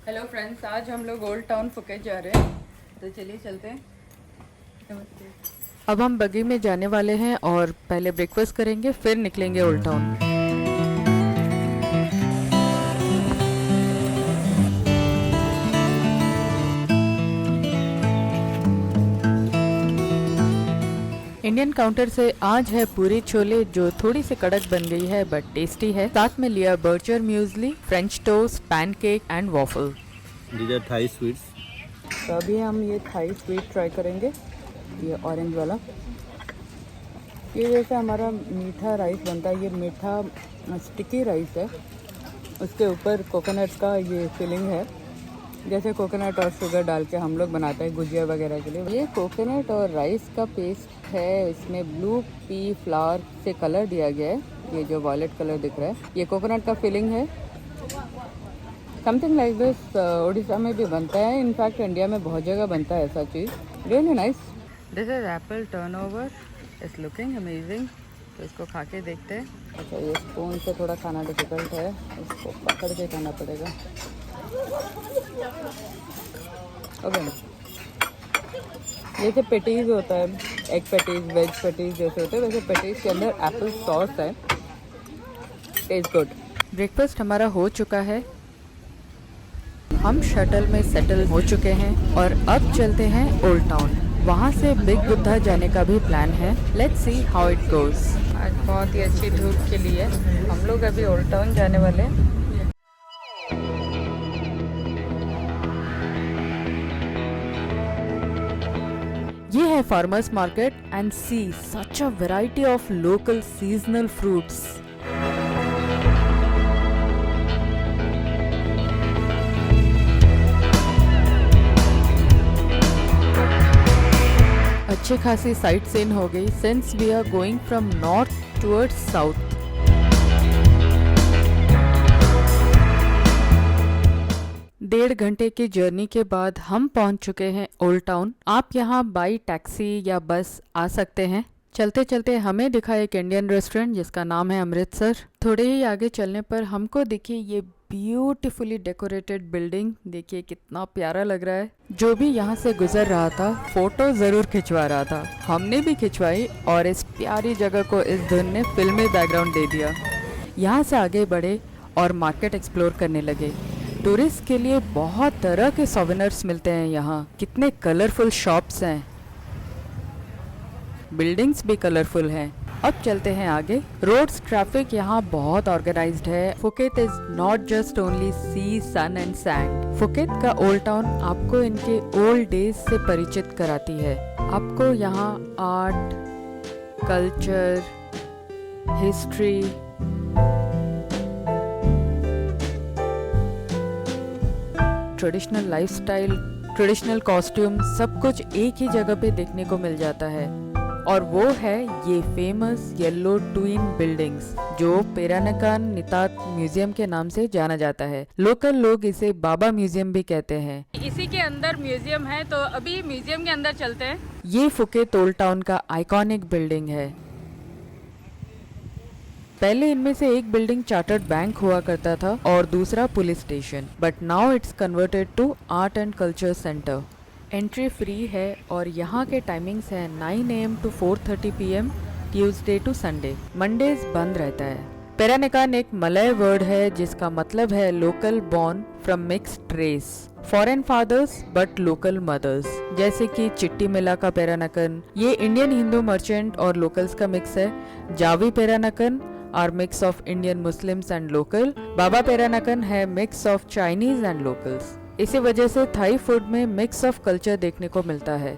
Hello friends, आज हम लोग ओल्ड टाउन फुकेट जा रहे हैं, तो चलिए चलते हैं। नमस्ते। अब हम बगी में जाने वाले हैं और पहले ब्रेकफास्ट करेंगे, फिर निकलेंगे ओल्ड टाउन। इंडियन काउंटर से आज है पूरी छोले, जो थोड़ी सी कड़क बन गई है बट टेस्टी है। साथ में लिया burger muesli, French toast, pancake and waffle. These are Thai sweets. तो अभी हम ये थाई स्वीट ट्राई करेंगे, ये ऑरेंज वाला। ये जैसे हमारा मीठा राइस बनता है, ये मीठा स्टिकी राइस है। उसके ऊपर कोकोनट का ये फिलिंग है, जैसे कोकोनट और शुगर डाल के हम लोग बनाते हैं गुजिया वगैरह के लिए। ये कोकोनट और राइस का पेस्ट है, इसमें ब्लू पी फ्लावर से कलर दिया गया है, ये जो वॉयलेट कलर दिख रहा है। ये कोकोनट का फिलिंग है। समथिंग लाइक दिस उड़ीसा में भी बनता है, इनफैक्ट इंडिया में बहुत जगह बनता है ऐसा चीज़। Really nice. This is apple turnover, it's looking amazing. तो इसको खा के देखते हैं। अच्छा, ये स्पून से थोड़ा खाना डिफिकल्ट है, इसको पकड़ के खाना पड़ेगा। ओके, जैसे पेटीज होता है, एग पेटीज, वेज पेटीज जैसे होते हैं, वैसे पेटीज के अंदर एप्पल सॉस है। Taste good. ब्रेकफास्ट हमारा हो चुका है, हम शटल में सेटल हो चुके हैं और अब चलते हैं ओल्ड टाउन। वहाँ से बिग बुद्धा जाने का भी प्लान है। Let's see how it goes. आज बहुत ही अच्छी धूप खिली है, हम लोग अभी ओल्ड टाउन जाने वाले हैं। ये है farmers market and see such a variety of local seasonal fruits. अच्छी खासी साइट सीन हो गई since we are going from north towards south. डेढ़ घंटे की जर्नी के बाद हम पहुंच चुके हैं ओल्ड टाउन। आप यहां बाई टैक्सी या बस आ सकते हैं। चलते चलते हमें दिखा एक इंडियन रेस्टोरेंट जिसका नाम है अमृतसर। थोड़े ही आगे चलने पर हमको दिखी ये ब्यूटीफुली डेकोरेटेड बिल्डिंग। देखिए कितना प्यारा लग रहा है। जो भी यहाँ से गुजर रहा था फोटो जरूर खिंचवा रहा था, हमने भी खिंचवाई और इस प्यारी जगह को इस धुन ने फिल्मी बैकग्राउंड दे दिया। यहाँ से आगे बढ़े और मार्केट एक्सप्लोर करने लगे। टूरिस्ट के लिए बहुत तरह के सोवेनिर्स मिलते हैं यहाँ। कितने कलरफुल शॉप्स हैं, बिल्डिंग्स भी कलरफुल हैं। अब चलते हैं आगे। रोड्स ट्रैफिक यहाँ बहुत ऑर्गेनाइज्ड है। Phuket is not just only sea, sun and sand. Phuket का ओल्ड टाउन आपको इनके ओल्ड डेज से परिचित कराती है। आपको यहाँ art, culture, history, traditional lifestyle, traditional costume, सब कुछ एक ही जगह पे देखने को मिल जाता है। और वो है ये फेमस येलो ट्विन बिल्डिंग्स, जो पेरानकान नितात म्यूजियम के नाम से जाना जाता है। लोकल लोग इसे बाबा म्यूजियम भी कहते हैं। इसी के अंदर म्यूजियम है, तो अभी म्यूजियम के अंदर चलते हैं। ये फुकेत ओल्ड टाउन का आइकॉनिक बिल्डिंग है। पहले इनमें से एक बिल्डिंग चार्टर्ड बैंक हुआ करता था और दूसरा police station, but now it's converted to art and culture centre. Entry free है और यहाँ के टाइमिंग्स हैं 9 AM to 4:30 PM Tuesday to Sunday. Mondays बंद रहता है। पेरानिकान एक मलय वर्ड है जिसका मतलब है local born from mixed race, foreign fathers but local mothers. जैसे कि चिट्टी मिला का पेरानकन, ये इंडियन हिंदू मर्चेंट और लोकल्स का मिक्स है। Jawi Peranakan are mix of Indian Muslims and local. Baba Peranakan है mix of Chinese and locals. इसी वजह से थाई फूड में मिक्स ऑफ कल्चर देखने को मिलता है।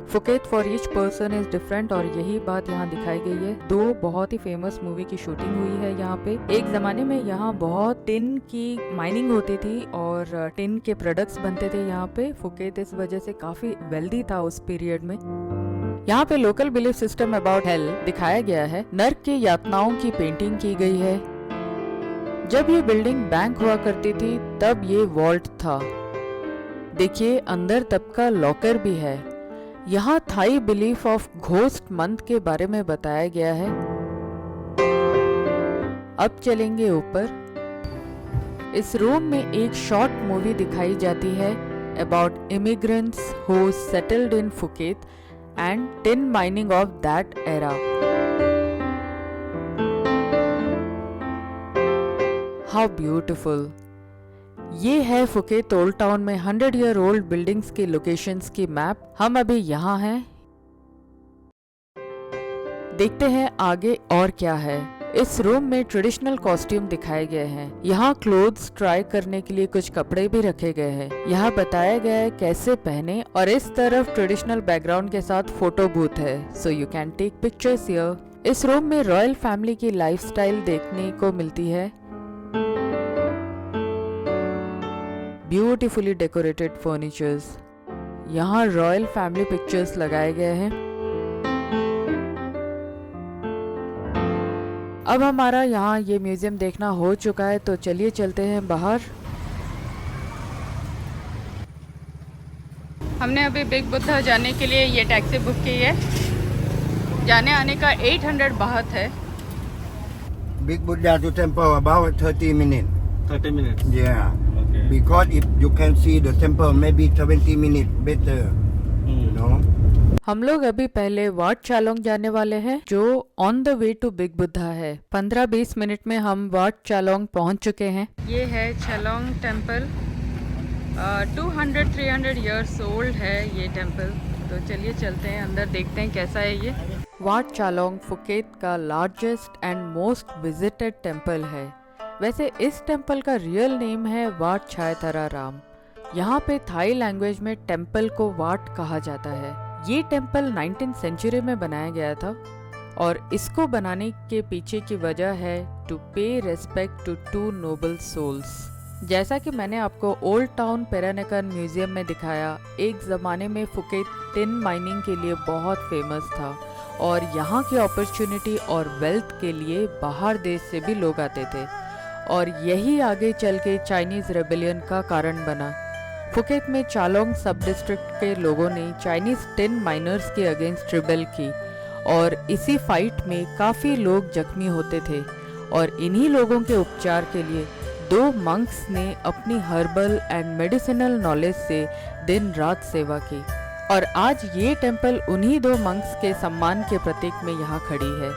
Phuket for each person is different और यही बात यहाँ दिखाई गई है। 2 बहुत ही फेमस मूवी की शूटिंग हुई है यहाँ पे। एक जमाने में यहाँ बहुत टिन की माइनिंग होती थी और टिन के प्रोडक्ट्स बनते थे यहाँ पे। फुकेत इस वजह से काफी वेल्दी था उस पीरियड में। यहाँ पे local belief system about hello दिखाया गया है। नर्क की यातनाओं की पेंटिंग की गई है। जब ये बिल्डिंग बैंक हुआ करती थी तब ये वॉल्ट था। देखिए अंदर तब का लॉकर भी है। यहाँ Thai belief of ghost month के बारे में बताया गया है। अब चलेंगे ऊपर। इस रूम में एक शॉर्ट मूवी दिखाई जाती है about immigrants who settled in Phuket and tin mining of that era. How beautiful. ये है फुकेत ओल्ड टाउन में 100 ईयर ओल्ड बिल्डिंग्स की लोकेशंस की मैप। हम अभी यहाँ हैं। देखते हैं आगे और क्या है। इस रूम में ट्रेडिशनल कॉस्ट्यूम दिखाए गए हैं। यहाँ क्लोथ्स ट्राई करने के लिए कुछ कपड़े भी रखे गए हैं। यहाँ बताया गया है कैसे पहने, और इस तरफ ट्रेडिशनल बैकग्राउंड के साथ फोटो बूथ है, so you can take pictures here. इस रूम में रॉयल फैमिली की लाइफस्टाइल देखने को मिलती है। Beautifully decorated furnitures. यहाँ रॉयल फैमिली पिक्चर्स लगाए गए हैं। अब हमारा यहाँ ये म्यूजियम देखना हो चुका है, तो चलिए चलते हैं बाहर। हमने अभी बिग बुद्धा जाने के लिए ये टैक्सी बुक की है। जाने आने का 800 बाहत है। Big Buddha to temple about 30 minutes. 30 minutes. Yeah. Okay. Because if you can see the temple, maybe 20 minutes better. You know. हम लोग अभी पहले वाट चालोंग जाने वाले हैं, जो on the way to big Buddha है। 15-20 मिनट में हम वाट चालोंग पहुंच चुके हैं। ये है छलोंग टेम्पल। 200-300 इयर्स ओल्ड है ये टेम्पल। तो चलिए चलते हैं अंदर, देखते हैं कैसा है ये। वाट चालोंग फुकेत का largest and most visited temple है। वैसे इस टेम्पल का रियल नेम है वाट छायथरा राम। यहाँ पे थाई लैंग्वेज में टेम्पल को वाट कहा जाता है। ये टेम्पल 19th सेंचुरी में बनाया गया था, और इसको बनाने के पीछे की वजह है टू पे रेस्पेक्ट टू 2 नोबल सोल्स। जैसा कि मैंने आपको ओल्ड टाउन पेरानेकन म्यूजियम में दिखाया, एक ज़माने में फुकेत टिन माइनिंग के लिए बहुत फेमस था, और यहाँ की अपॉर्चुनिटी और वेल्थ के लिए बाहर देश से भी लोग आते थे, और यही आगे चल के चाइनीज़ रेबेलियन का कारण बना। फुकेत में चालोंग सब डिस्ट्रिक्ट के लोगों ने चाइनीज टिन माइनर्स के अगेंस्ट रिबेल की, और इसी फाइट में काफ़ी लोग जख्मी होते थे, और इन्हीं लोगों के उपचार के लिए 2 मंक्स ने अपनी हर्बल एंड मेडिसिनल नॉलेज से दिन रात सेवा की, और आज ये टेम्पल उन्हीं 2 मंक्स के सम्मान के प्रतीक में यहाँ खड़ी है।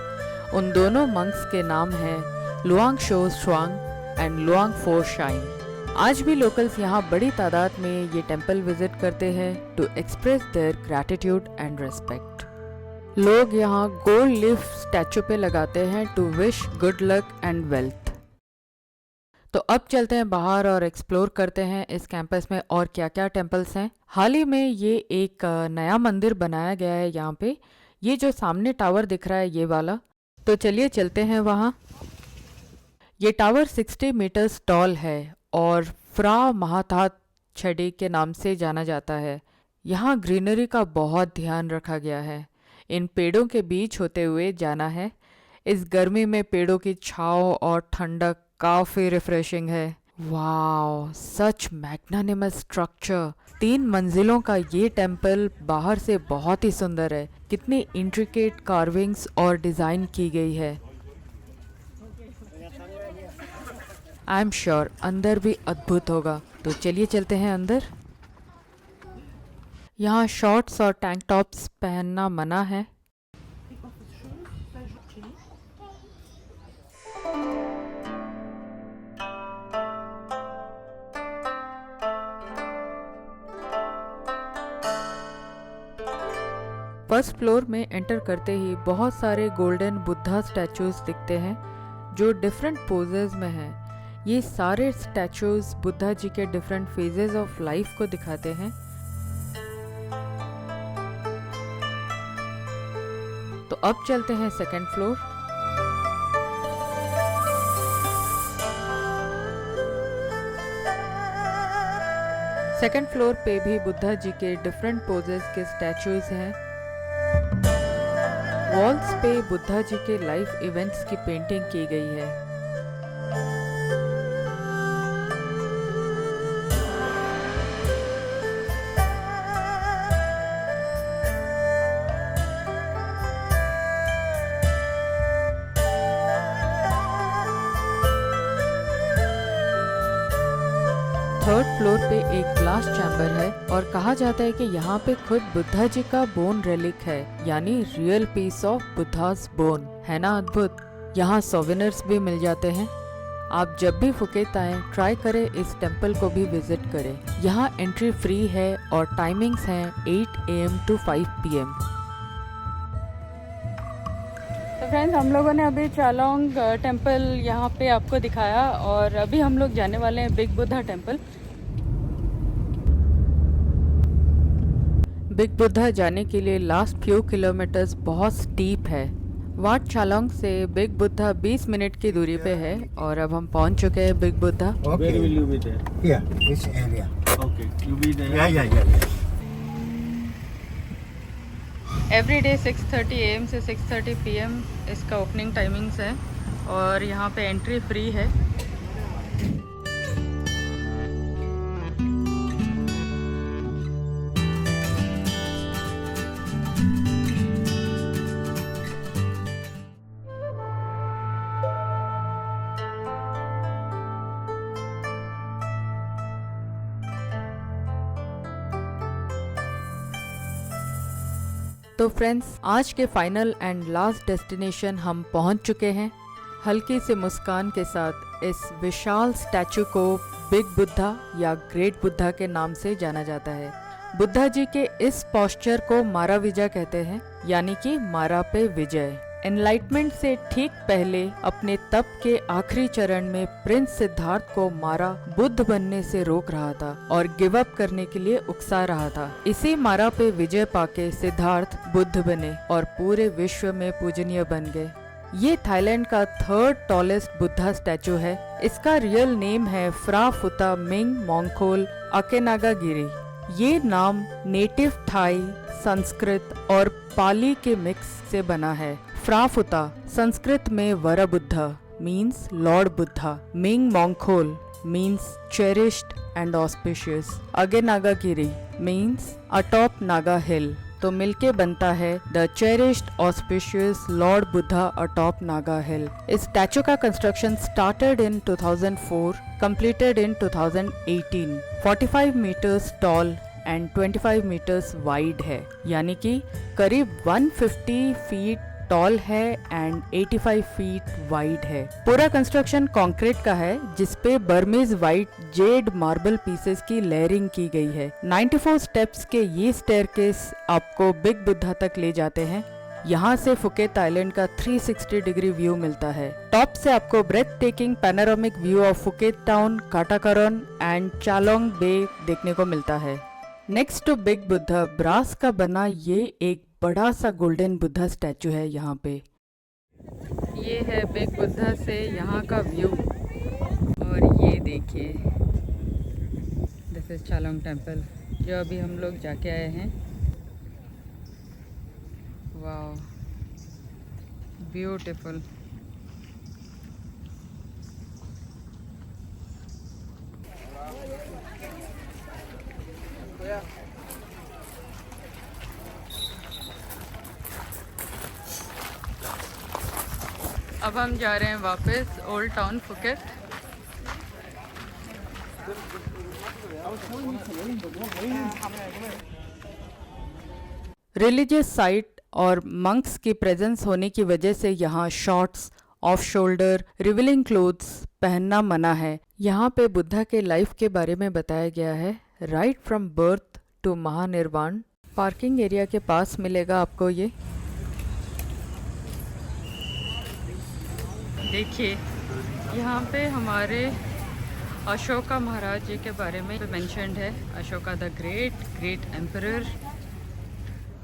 उन दोनों मंक्स के नाम हैं Luang Pho Chuang and Luang Pho Chaem. आज भी लोकल्स यहाँ बड़ी तादाद में ये टेम्पल विजिट करते हैं to express their gratitude and respect. लोग यहाँ गोल्ड लीफ स्टैचू पे लगाते हैं to wish good luck and wealth. तो अब चलते हैं बाहर और एक्सप्लोर करते हैं इस कैंपस में और क्या क्या टेम्पल्स हैं। हाल ही में ये एक नया मंदिर बनाया गया है यहाँ पे। ये जो सामने टावर दिख रहा है ये वाला, तो चलिए चलते हैं वहाँ। ये टावर 60 मीटर्स टॉल है और फ्रा महातात छड़ी के नाम से जाना जाता है। यहाँ ग्रीनरी का बहुत ध्यान रखा गया है। इन पेड़ों के बीच होते हुए जाना है। इस गर्मी में पेड़ों की छांव और ठंडक काफ़ी रिफ्रेशिंग है। वाओ, सच मैग्नानिमस स्ट्रक्चर। 3 मंजिलों का ये टेम्पल बाहर से बहुत ही सुंदर है। कितनी इंट्रिकेट कार्विंग्स और डिज़ाइन की गई है। आई एम श्योर अंदर भी अद्भुत होगा। तो चलिए चलते हैं अंदर। यहाँ शॉर्ट्स और टैंक टॉप्स पहनना मना है। फर्स्ट फ्लोर में एंटर करते ही बहुत सारे गोल्डन बुद्धा स्टैचूज दिखते हैं जो डिफरेंट पोजेज में हैं। ये सारे स्टैचूज बुद्धा जी के डिफरेंट फेजेस ऑफ लाइफ को दिखाते हैं। तो अब चलते हैं सेकंड फ्लोर। सेकंड फ्लोर पे भी बुद्धा जी के डिफरेंट पोजेस के स्टैचूज हैं। वॉल्स पे बुद्धा जी के लाइफ इवेंट्स की पेंटिंग की गई है। थर्ड फ्लोर पे एक ग्लास चैम्बर है और कहा जाता है कि यहाँ पे खुद बुद्धा जी का बोन रेलिक है, यानी real piece of Buddhas bone. है ना अद्भुत। यहाँ सोवेनिर्स भी मिल जाते हैं। आप जब भी फुकेत आए ट्राई करें इस टेम्पल को भी विजिट करें। यहाँ एंट्री फ्री है और टाइमिंग्स हैं 8 AM to 5 PM। तो फ्रेंड्स, हम लोगों ने अभी चालोंग टेम्पल यहाँ पे आपको दिखाया और अभी हम लोग जाने वाले हैं big Buddha temple. Big Buddha जाने के लिए लास्ट फ्यू किलोमीटर्स बहुत स्टीप है। वाट चालोंग से बिग बुद्धा 20 मिनट की दूरी पे है और अब हम पहुंच चुके हैं big Buddha. Okay. Where will you be there? Here, this area. Okay, you be there. Yeah. Every day 6:30 AM से 6:30 PM इसका ओपनिंग टाइमिंग्स है और यहाँ पे एंट्री फ्री है। तो फ्रेंड्स, आज के फाइनल एंड लास्ट डेस्टिनेशन हम पहुंच चुके हैं। हल्की सी मुस्कान के साथ इस विशाल स्टैचू को बिग बुद्धा या ग्रेट बुद्धा के नाम से जाना जाता है। बुद्धा जी के इस पोस्चर को मारा विजय कहते हैं, यानी कि मारा पे विजय। एनलाइटमेंट से ठीक पहले अपने तप के आखिरी चरण में प्रिंस सिद्धार्थ को मारा बुद्ध बनने से रोक रहा था और गिव अप करने के लिए उकसा रहा था। इसी मारा पे विजय पाके सिद्धार्थ बुद्ध बने और पूरे विश्व में पूजनीय बन गए। ये थाईलैंड का थर्ड टॉलेस्ट बुद्धा स्टैचू है। इसका रियल नेम है फ्रा फुता मिंग मोंगखोल अकेनागागिरी। ये नाम नेटिव थाई, संस्कृत और पाली के मिक्स से बना है। फ्राफुता संस्कृत में Vara Buddha means Lord Buddha, Ming Mongkhon means cherished and auspicious, Eknakiri means atop Naga hill. तो मिलके बनता है the cherished auspicious Lord Buddha atop Naga hill. इस स्टैचू का construction started in 2004, completed in 2018, 45 meters tall and 25 metres wide है, यानी कि करीब 150 फीट टॉल है एंड 85 फीट वाइड है। पूरा कंस्ट्रक्शन कंक्रीट का है जिसपे Burmese white Z marble pieces की लेयरिंग की गई है। 94 स्टेप्स के ये स्टेयरकेस आपको बिग बुद्धा तक ले जाते हैं। यहाँ से फुकेत आइलैंड का 360 डिग्री व्यू मिलता है। टॉप से आपको breathtaking panoramic view of Phuket town, Kata Karon and Chalong bay देखने को मिलता है। Next to big Buddha, brass का बना ये एक बड़ा सा गोल्डन बुद्धा स्टैचू है यहाँ पे। ये है बिग बुद्धा से यहाँ का व्यू और ये देखिए, दिस इज चालोंग टेम्पल जो अभी हम लोग जाके आए हैं। Wow, beautiful. अब हम जा रहे हैं वापस old town Phuket. Religious site और मंक्स की प्रेजेंस होने की वजह से यहाँ shorts, off shoulder, revealing clothes पहनना मना है। यहाँ पे बुद्धा के लाइफ के बारे में बताया गया है, right from birth to Mahanirvana. Parking area के पास मिलेगा आपको ये। देखिए, यहाँ पे हमारे अशोका महाराज जी के बारे में मेंशन्ड है। Ashoka the great emperor.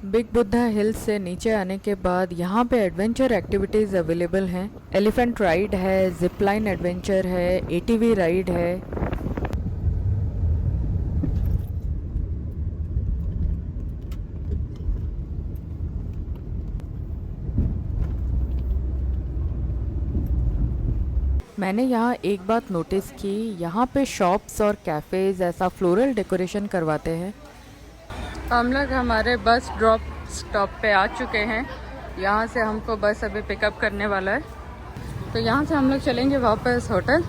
Big Buddha hill से नीचे आने के बाद यहाँ पे एडवेंचर एक्टिविटीज़ अवेलेबल हैं। एलिफेंट राइड है, जिप लाइन एडवेंचर है, ATV राइड है। मैंने यहाँ एक बात नोटिस की, यहाँ पे शॉप्स और कैफ़ेज़ ऐसा फ्लोरल डेकोरेशन करवाते हैं। हम लोग हमारे बस ड्रॉप स्टॉप पे आ चुके हैं। यहाँ से हमको बस अभी पिकअप करने वाला है, तो यहाँ से हम लोग चलेंगे वापस होटल।